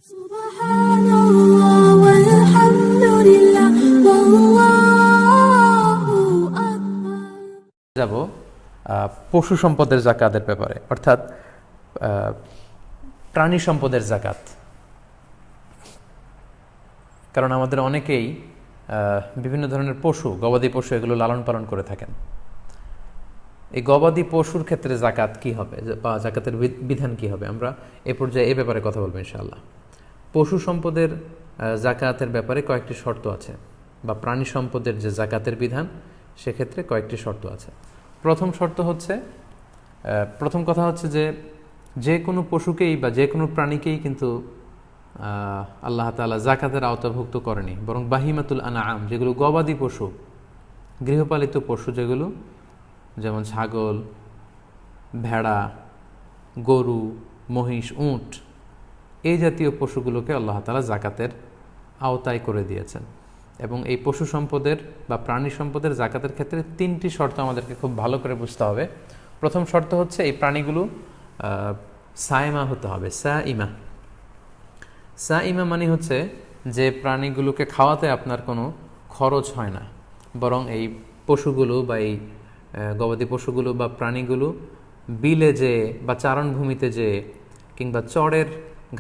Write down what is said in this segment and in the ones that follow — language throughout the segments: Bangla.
সুবহানাল্লাহ ওয়ালহামদুলিল্লাহ ওয়াল্লাহু আকবার। যাব পশু সম্পদের যাকাতের ব্যাপারে, অর্থাৎ প্রাণী সম্পদের যাকাত। কারণ আমাদের অনেকেই বিভিন্ন ধরনের পশু, গবাদি পশু, এগুলো লালন পালন করে থাকেন। এই গবাদি পশুর ক্ষেত্রে যাকাত কি হবে বা যাকাতের বিধান কি হবে, আমরা এ পর্যায়ে এ ব্যাপারে কথা বলবো ইনশাআল্লাহ। পশু সম্পদের যাকাতের ব্যাপারে কয়েকটি শর্ত আছে, বা প্রাণী সম্পদের যে যাকাতের বিধান সেক্ষেত্রে কয়েকটি শর্ত আছে। প্রথম কথা হচ্ছে যে কোনো পশুকেই বা যে কোনো প্রাণীকেই কিন্তু আল্লাহ তাআলা যাকাতের আওতাভুক্ত করেনি, বরং বাহিমাতুল আনআম, যেগুলো গবাদি পশু, গৃহপালিত পশু যেগুলো, যেমন ছাগল, ভেড়া, গরু, মহিষ, উট, এই জাতীয় পশুগুলোকে আল্লাহ তাআলা যাকাতের আওতায় করে দিয়েছেন। এবং এই পশু সম্পদের বা প্রাণী সম্পদের যাকাতের ক্ষেত্রে তিনটি শর্ত আমাদেরকে খুব ভালো করে বুঝতে হবে। প্রথম শর্ত হচ্ছে এই প্রাণীগুলো সাইমা হতে হবে। সাইমা মানে হচ্ছে যে প্রাণীগুলোকে খাওয়াতে আপনার কোনো খরচ হয় না, বরং এই পশুগুলো বা এই গবাদি পশুগুলো বা প্রাণীগুলো বিলে যে বা চারণভূমিতে যে কিংবা চড়ের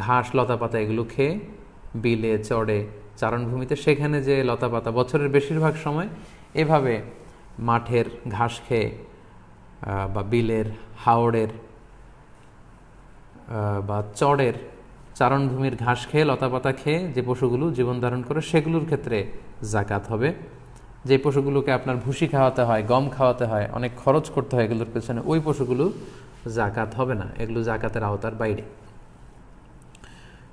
ঘাস লতাপাতা এগুলো খেয়ে, বিলে, চড়ে, চারণভূমিতে সেখানে যে লতাপাতা বছরের বেশিরভাগ সময় এভাবে মাঠের ঘাস খেয়ে বা বিলের, হাওড়ের বা চড়ের চারণভূমির ঘাস খেয়ে, লতাপাতা খেয়ে যে পশুগুলো জীবন ধারণ করে, সেগুলোর ক্ষেত্রে যাকাত হবে। যে পশুগুলোকে আপনার ভুসি খাওয়াতে হয়, গম খাওয়াতে হয়, অনেক খরচ করতে হয় এগুলোর পেছনে, ওই পশুগুলো যাকাত হবে না, এগুলো যাকাতের আওতার বাইরে।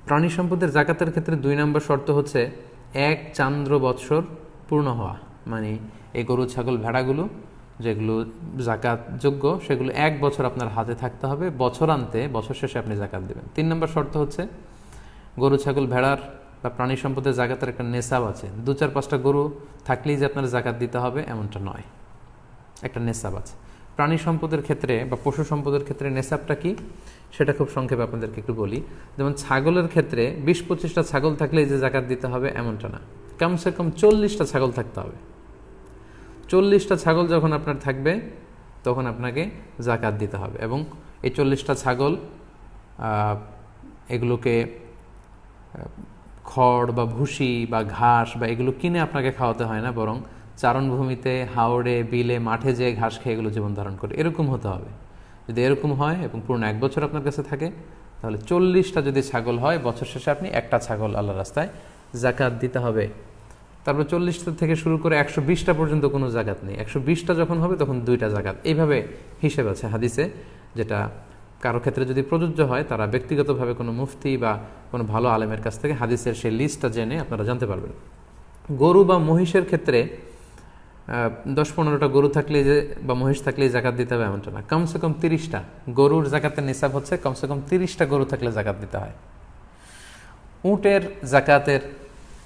প্রাণী সম্পদের যাকাতের ক্ষেত্রে 2 নম্বর শর্ত হচ্ছে 1 চান্দ্র বৎসর পূর্ণ হওয়া। মানে এই গরু, ছাগল, ভেড়াগুলো যেগুলো যাকাতযোগ্য সেগুলো 1 বছর আপনার হাতে থাকতে হবে, বছরান্তে, বছর শেষে আপনি যাকাত দেবেন। 3 নম্বর শর্ত হচ্ছে গরু, ছাগল, ভেড়ার বা প্রাণী সম্পদের যাকাতের একটা নেশাব আছে। 2-4-5টা গরু থাকলেই যে আপনার যাকাত দিতে হবে এমনটা নয়, একটা নেশাব আছে। প্রাণী সম্পদের ক্ষেত্রে বা পশু সম্পদের ক্ষেত্রে নেশাবটা কি সেটা খুব সংক্ষেপে আপনাদেরকে একটু বলি। যেমন ছাগলের ক্ষেত্রে 20-25টা ছাগল থাকলেই যে যাকাত দিতে হবে এমনটা না, কমসে কম 40টা ছাগল থাকতে হবে। 40টা ছাগল যখন আপনার থাকবে তখন আপনাকে যাকাত দিতে হবে। এবং এই 40টা ছাগল এগুলোকে খড় বা ভুসি বা ঘাস বা এগুলো কিনে আপনাকে খাওয়াতে হয় না, বরং চারণভূমিতে, হাওড়ে, বিলে, মাঠে যে ঘাস খেয়ে এগুলো জীবন ধারণ করে, এরকম হতে হবে। যদি এরকম হয় এবং পুরো 1 বছর আপনার কাছে থাকে, তাহলে 40টা যদি ছাগল হয়, বছর শেষে আপনি একটা ছাগল আল্লাহ রাস্তায় যাকাত দিতে হবে। তারপর 40টা থেকে শুরু করে 120টা পর্যন্ত কোনো যাকাত নেই। 120টা যখন হবে তখন 2টা যাকাত, এইভাবে হিসেব আছে হাদিসে, যেটা কারো ক্ষেত্রে যদি প্রযোজ্য হয় তারা ব্যক্তিগতভাবে কোনো মুফতি বা কোনো ভালো আলেমের কাছ থেকে হাদিসের সেই লিস্টটা জেনে আপনারা জানতে পারবেন। গরু বা মহিষের ক্ষেত্রে 10-15টা গরু থাকলে যে বা মহিষ থাকলেই যাকাত দিতে হবে এমনটা না, কমসে কম 30টা গরুর যাকাতের নিসাব হচ্ছে কমসে কম 30টা গরু থাকলে যাকাত দিতে হয়। উটের যাকাতের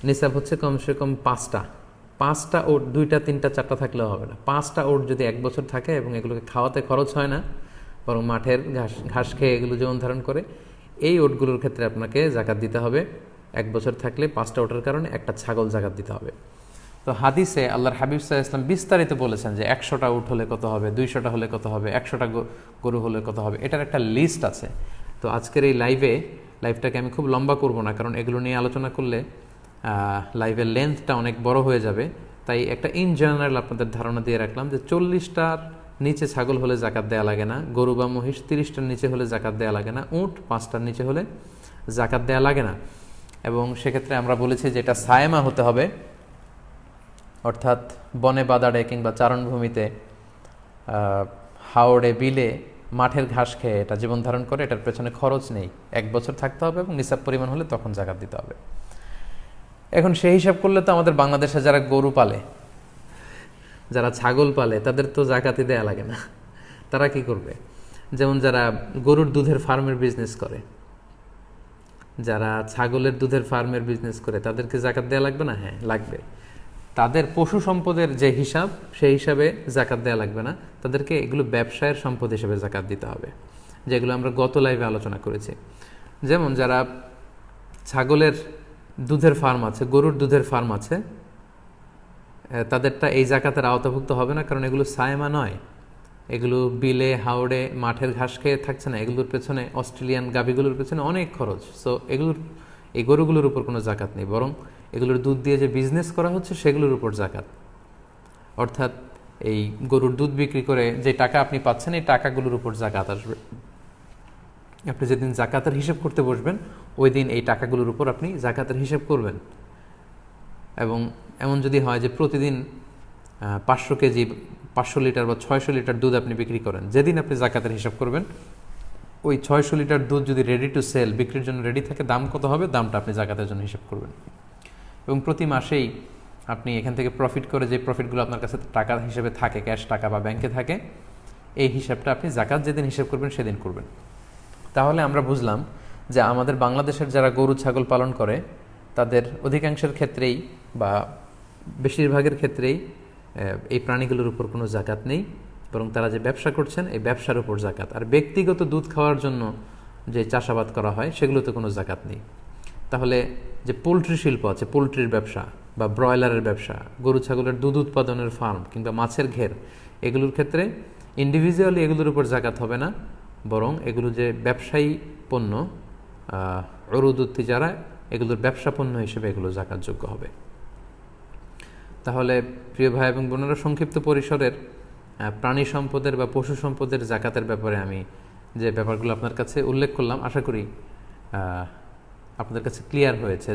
নিসাব হচ্ছে কমসে কম 5টা ওট, 2টা 3টা 4টা থাকলেও হবে না। 5টা ওট যদি 1 বছর থাকে এবং এগুলোকে খাওয়াতে খরচ হয় না, বরং মাঠের ঘাস খেয়ে এগুলো জীবন ধারণ করে, এই ওটগুলোর ক্ষেত্রে আপনাকে যাকাত দিতে হবে। 1 বছর থাকলে 5টা ওটের কারণে একটা ছাগল যাকাত দিতে হবে। তো হাদিসে আল্লাহর হাবিব সাল্লাল্লাহু আলাইহি ওয়াসাল্লাম বিস্তারিত বলেছেন যে 100টা উট হলে কত হবে, 200টা হলে কত হবে, 100টা গরু হলে কত হবে, এটার একটা লিস্ট আছে। তো আজকের এই লাইভটাকে আমি খুব লম্বা করব না, কারণ এগুলো নিয়ে আলোচনা করলে লাইভের লেন্থটা অনেক বড় হয়ে যাবে। তাই একটা ইন জেনারেল আপনাদের ধারণা দিয়ে রাখলাম যে 40টার নিচে ছাগল হলে যাকাত দেওয়া লাগে না, গরু বা মহিষ 30টার নিচে হলে যাকাত দেওয়া লাগে না, উট 5টার নিচে হলে যাকাত দেওয়া লাগে না। এবং সেক্ষেত্রে আমরা বলেছি যে এটা সায়েমা হতে হবে, অর্থাৎ বনে বাদাড়ে কিংবা চারণভূমিতে, হাওড়ে, বিলে, মাঠের ঘাস খেয়ে এটা জীবন ধারণ করে, এটার পেছনে খরচ নেই, 1 বছর থাকতে হবে এবং নিসাব পরিমাণ হলে তখন যাকাত দিতে হবে। এখন সেই হিসাব করলে তো আমাদের বাংলাদেশে যারা গরু পালে, যারা ছাগল পালে, তাদের তো যাকাতই দেয়া লাগে না। তারা কি করবে? যেমন যারা গরুর দুধের ফার্মের বিজনেস করে, যারা ছাগলের দুধের ফার্মের বিজনেস করে, তাদেরকে যাকাত দেয়া লাগবে না? হ্যাঁ, লাগবে। তাদের পশু সম্পদের যে হিসাব, সেই হিসাবে যাকাত দেয়া লাগবে না, তাদেরকে এগুলো ব্যবসায়ের সম্পদ হিসেবে যাকাত দিতে হবে, যেগুলো আমরা গত লাইভে আলোচনা করেছি। যেমন যারা ছাগলের দুধের ফার্ম আছে, গরুর দুধের ফার্ম আছে, তাদেরটা এই জাকাতের আওতাভুক্ত হবে না, কারণ এগুলো সায়মা নয়, এগুলো বিলে হাওড়ে মাঠের ঘাস খেয়ে থাকছে না, এগুলোর পেছনে অস্ট্রেলিয়ান গাভীগুলোর পেছনে অনেক খরচ। সো এই গরুগুলোর উপর কোনো জাকাত নেই, বরং এগুলোর দুধ দিয়ে যে বিজনেস করা হচ্ছে সেগুলোর উপর জাকাত। অর্থাৎ এই গরুর দুধ বিক্রি করে যে টাকা আপনি পাচ্ছেন, এই টাকাগুলোর উপর জাকাত আসবে। আপনি যেদিন জাকাতের হিসেব করতে বসবেন, ওই দিন এই টাকাগুলোর উপর আপনি জাকাতের হিসেব করবেন। এবং এমন যদি হয় যে প্রতিদিন 500 কেজি, 500 লিটার বা 600 লিটার দুধ আপনি বিক্রি করেন, যেদিন আপনি জাকাতের হিসাব করবেন, ওই 600 লিটার দুধ যদি রেডি টু সেল, বিক্রির জন্য রেডি থাকে, দাম কত হবে, দামটা আপনি জাকাতের জন্য হিসাব করবেন। এবং প্রতি মাসেই আপনি এখান থেকে প্রফিট করে যে প্রফিটগুলো আপনার কাছে টাকা হিসেবে থাকে, ক্যাশ টাকা বা ব্যাংকে থাকে, এই হিসাবটা আপনি জাকাত যেদিন হিসাব করবেন সেদিন করবেন। তাহলে আমরা বুঝলাম যে আমাদের বাংলাদেশের যারা গরু ছাগল পালন করে, তাদের অধিকাংশের ক্ষেত্রেই বা বেশিরভাগের ক্ষেত্রেই এই প্রাণীগুলোর উপর কোনো জাকাত নেই, বরং তারা যে ব্যবসা করছেন এই ব্যবসার উপর জাকাত। আর ব্যক্তিগত দুধ খাওয়ার জন্য যে চাষাবাদ করা হয় সেগুলোতে কোনো জাকাত নেই। তাহলে যে পোলট্রি শিল্প আছে, পোলট্রির ব্যবসা বা ব্রয়লারের ব্যবসা, গরু ছাগলের দুধ উৎপাদনের ফার্ম কিংবা মাছের ঘের, এগুলোর ক্ষেত্রে ইন্ডিভিজুয়ালি এগুলোর উপর জাকাত হবে না, বরং এগুলো যে ব্যবসায়ী পণ্য, অরুদুত্তি যারা, এগুলোর ব্যবসা পণ্য হিসেবে এগুলো জাকাতযোগ্য হবে। তাহলে প্রিয় ভাই এবং বোনেরা, সংক্ষিপ্ত পরিসরের প্রাণী সম্পদের বা পশু সম্পদের জাকাতের ব্যাপারে আমি যে ব্যাপারগুলো আপনার কাছে উল্লেখ করলাম, আশা করি আপনাদের কাছে ক্লিয়ার হয়েছে।